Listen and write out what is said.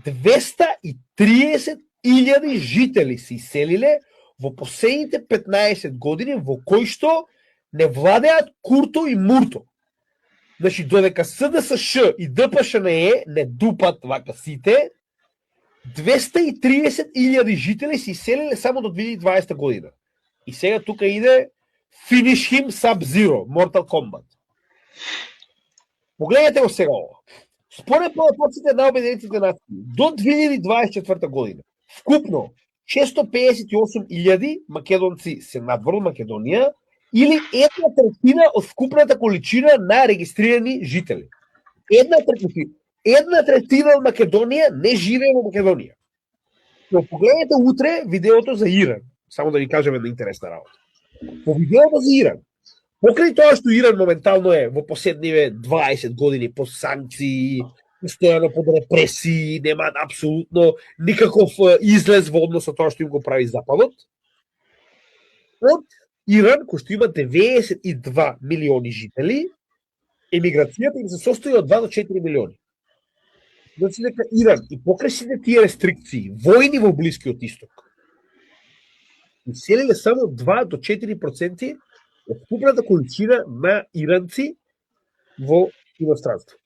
230.000 жители се иселиле во последните 15 години во кои што не владеат Курто и Мурто. Значи, додека СДСШ и ДПШНЕ не дупат вака сите, 230.000 жители се иселиле само до 2020 година. И сега тука иде Finish him Sub-Zero, Mortal Kombat. Погледнете го сега ова. Според податоците на Обединетите нации, до 2024 година, вкупно 658.000 македонци се надвор од Македонија, или 1/3 од вкупната количина на регистрирани жители. 1/3 од Македонија не живее во Македонија. Но погледнете утре видеото за Иран. Само да ви кажем една интересна работа. По видеото за Иран, покрај тоа што Иран моментално е во последниве 20 години по санкции, постојано под репресии, немаат апсолутно никаков излез во однос со тоа што им го прави Западот. Од Иран, кој што има 92 милиони жители, емиграцијата им се состои од 2 до 4 милиони. Значи дека Иран и покрај сите тие рестрикции, војни во Блискиот Исток, иселиле само 2 до 4% од вкупната количина на иранци во иностранство.